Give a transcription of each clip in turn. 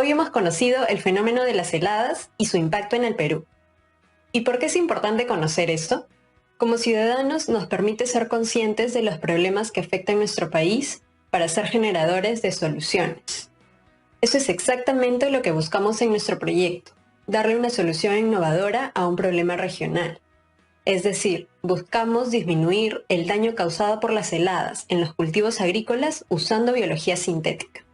Hoy hemos conocido el fenómeno de las heladas y su impacto en el Perú. ¿Y por qué es importante conocer esto? Como ciudadanos nos permite ser conscientes de los problemas que afectan nuestro país para ser generadores de soluciones. Eso es exactamente lo que buscamos en nuestro proyecto, darle una solución innovadora a un problema regional. Es decir, buscamos disminuir el daño causado por las heladas en los cultivos agrícolas usando biología sintética.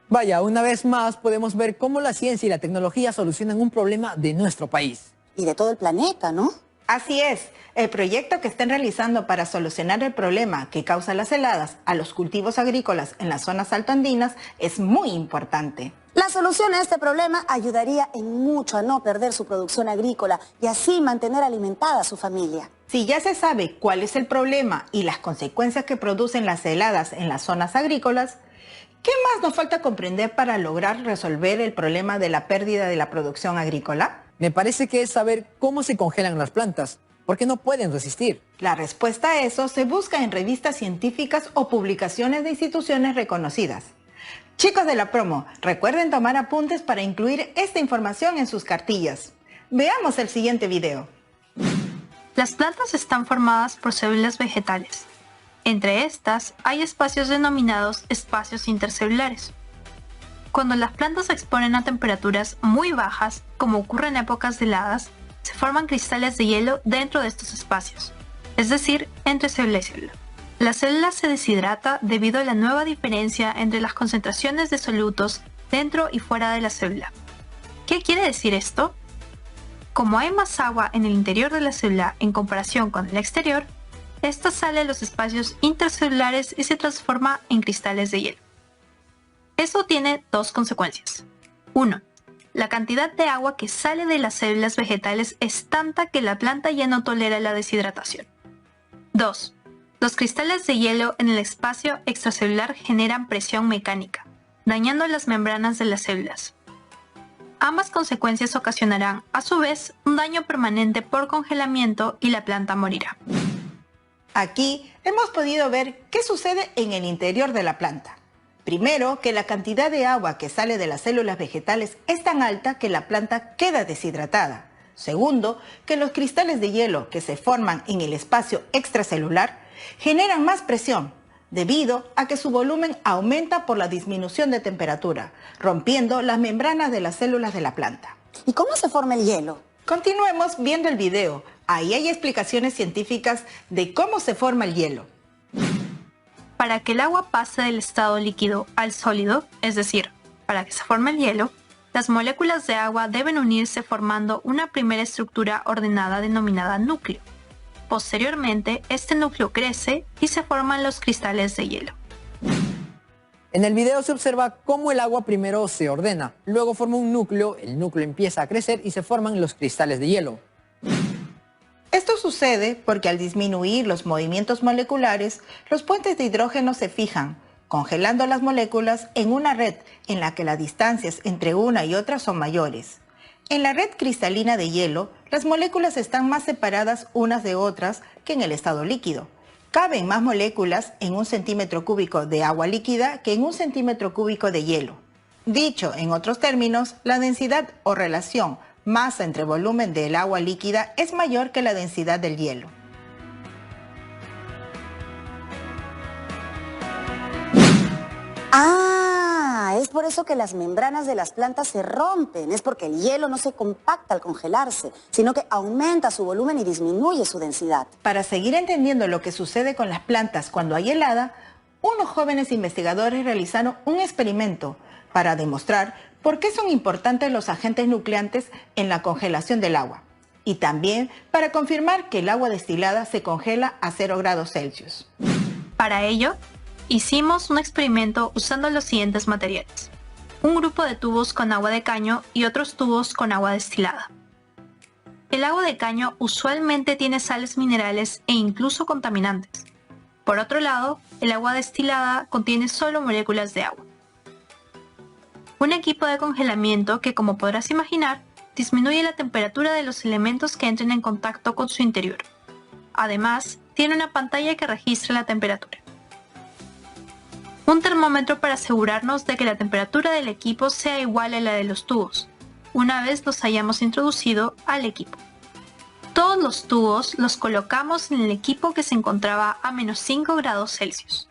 Vaya, una vez más podemos ver cómo la ciencia y la tecnología solucionan un problema de nuestro país. Y de todo el planeta, ¿no? Así es, el proyecto que están realizando para solucionar el problema que causa las heladas a los cultivos agrícolas en las zonas altoandinas es muy importante. La solución a este problema ayudaría en mucho a no perder su producción agrícola y así mantener alimentada a su familia. Si ya se sabe cuál es el problema y las consecuencias que producen las heladas en las zonas agrícolas, ¿qué más nos falta comprender para lograr resolver el problema de la pérdida de la producción agrícola? Me parece que es saber cómo se congelan las plantas, porque no pueden resistir. La respuesta a eso se busca en revistas científicas o publicaciones de instituciones reconocidas. Chicos de la promo, recuerden tomar apuntes para incluir esta información en sus cartillas. Veamos el siguiente video. Las plantas están formadas por células vegetales. Entre estas hay espacios denominados espacios intercelulares. Cuando las plantas se exponen a temperaturas muy bajas, como ocurre en épocas de heladas, se forman cristales de hielo dentro de estos espacios, es decir, entre célula y célula. La célula se deshidrata debido a la nueva diferencia entre las concentraciones de solutos dentro y fuera de la célula. ¿Qué quiere decir esto? Como hay más agua en el interior de la célula en comparación con el exterior, esta sale a los espacios intercelulares y se transforma en cristales de hielo. Eso tiene dos consecuencias. 1. La cantidad de agua que sale de las células vegetales es tanta que la planta ya no tolera la deshidratación. 2. Los cristales de hielo en el espacio extracelular generan presión mecánica, dañando las membranas de las células. Ambas consecuencias ocasionarán, a su vez, un daño permanente por congelamiento y la planta morirá. Aquí hemos podido ver qué sucede en el interior de la planta. Primero, que la cantidad de agua que sale de las células vegetales es tan alta que la planta queda deshidratada. Segundo, que los cristales de hielo que se forman en el espacio extracelular generan más presión, debido a que su volumen aumenta por la disminución de temperatura, rompiendo las membranas de las células de la planta. ¿Y cómo se forma el hielo? Continuemos viendo el video. Ahí hay explicaciones científicas de cómo se forma el hielo. Para que el agua pase del estado líquido al sólido, es decir, para que se forme el hielo, las moléculas de agua deben unirse formando una primera estructura ordenada denominada núcleo. Posteriormente, este núcleo crece y se forman los cristales de hielo. En el video se observa cómo el agua primero se ordena, luego forma un núcleo, el núcleo empieza a crecer y se forman los cristales de hielo. Esto sucede porque al disminuir los movimientos moleculares, los puentes de hidrógeno se fijan, congelando las moléculas en una red en la que las distancias entre una y otra son mayores. En la red cristalina de hielo, las moléculas están más separadas unas de otras que en el estado líquido. Caben más moléculas en 1 centímetro cúbico de agua líquida que en 1 centímetro cúbico de hielo. Dicho en otros términos, la densidad o relación masa entre volumen del agua líquida es mayor que la densidad del hielo. Es por eso que las membranas de las plantas se rompen, es porque el hielo no se compacta al congelarse, sino que aumenta su volumen y disminuye su densidad. Para seguir entendiendo lo que sucede con las plantas cuando hay helada, unos jóvenes investigadores realizaron un experimento para demostrar por qué son importantes los agentes nucleantes en la congelación del agua, y también para confirmar que el agua destilada se congela a 0 grados Celsius. Para ello, hicimos un experimento usando los siguientes materiales: un grupo de tubos con agua de caño y otros tubos con agua destilada. El agua de caño usualmente tiene sales minerales e incluso contaminantes. Por otro lado, el agua destilada contiene solo moléculas de agua. Un equipo de congelamiento que, como podrás imaginar, disminuye la temperatura de los elementos que entren en contacto con su interior. Además, tiene una pantalla que registra la temperatura. Un termómetro para asegurarnos de que la temperatura del equipo sea igual a la de los tubos, una vez los hayamos introducido al equipo. Todos los tubos los colocamos en el equipo que se encontraba a -5 grados Celsius.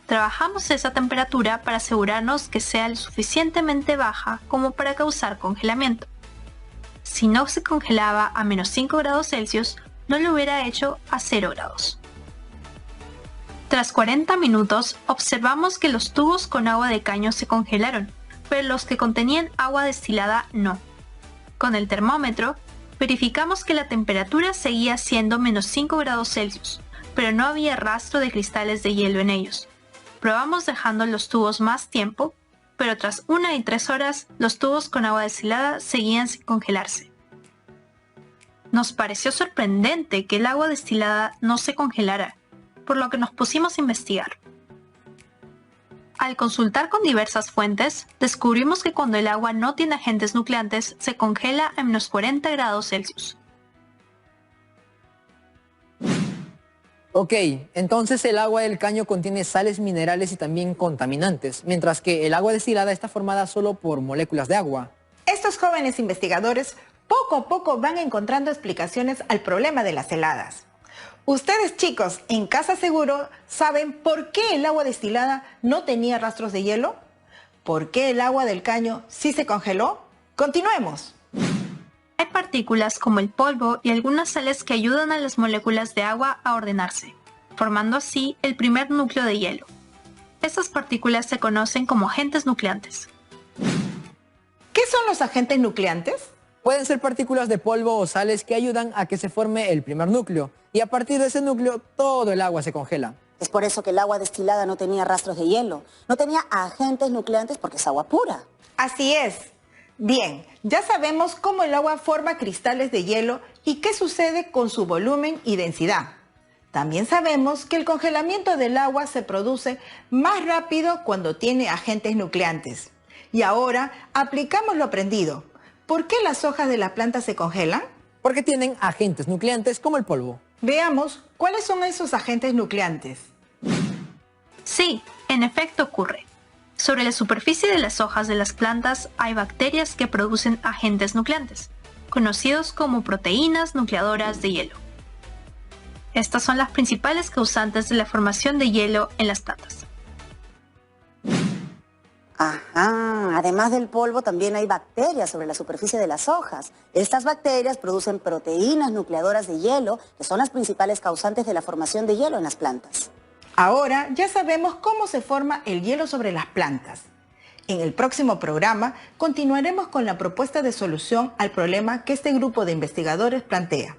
Trabajamos esa temperatura para asegurarnos que sea lo suficientemente baja como para causar congelamiento. Si no se congelaba a -5 grados Celsius, no lo hubiera hecho a 0 grados. Tras 40 minutos, observamos que los tubos con agua de caño se congelaron, pero los que contenían agua destilada no. Con el termómetro, verificamos que la temperatura seguía siendo -5 grados Celsius, pero no había rastro de cristales de hielo en ellos. Probamos dejando los tubos más tiempo, pero tras 1 y 3 horas, los tubos con agua destilada seguían sin congelarse. Nos pareció sorprendente que el agua destilada no se congelara, por lo que nos pusimos a investigar. Al consultar con diversas fuentes, descubrimos que cuando el agua no tiene agentes nucleantes, se congela a -40 grados Celsius. Ok, entonces el agua del caño contiene sales minerales y también contaminantes, mientras que el agua destilada está formada solo por moléculas de agua. Estos jóvenes investigadores poco a poco van encontrando explicaciones al problema de las heladas. Ustedes, chicos, en casa seguro saben por qué el agua destilada no tenía rastros de hielo, por qué el agua del caño sí se congeló. ¡Continuemos! Hay partículas como el polvo y algunas sales que ayudan a las moléculas de agua a ordenarse, formando así el primer núcleo de hielo. Estas partículas se conocen como agentes nucleantes. ¿Qué son los agentes nucleantes? Pueden ser partículas de polvo o sales que ayudan a que se forme el primer núcleo, y a partir de ese núcleo todo el agua se congela. Es por eso que el agua destilada no tenía rastros de hielo, no tenía agentes nucleantes porque es agua pura. Así es. Bien, ya sabemos cómo el agua forma cristales de hielo y qué sucede con su volumen y densidad. También sabemos que el congelamiento del agua se produce más rápido cuando tiene agentes nucleantes. Y ahora aplicamos lo aprendido. ¿Por qué las hojas de la planta se congelan? Porque tienen agentes nucleantes como el polvo. Veamos cuáles son esos agentes nucleantes. Sí, en efecto ocurre. Sobre la superficie de las hojas de las plantas hay bacterias que producen agentes nucleantes, conocidos como proteínas nucleadoras de hielo. Estas son las principales causantes de la formación de hielo en las plantas. Ajá, además del polvo también hay bacterias sobre la superficie de las hojas. Estas bacterias producen proteínas nucleadoras de hielo, que son las principales causantes de la formación de hielo en las plantas. Ahora ya sabemos cómo se forma el hielo sobre las plantas. En el próximo programa continuaremos con la propuesta de solución al problema que este grupo de investigadores plantea.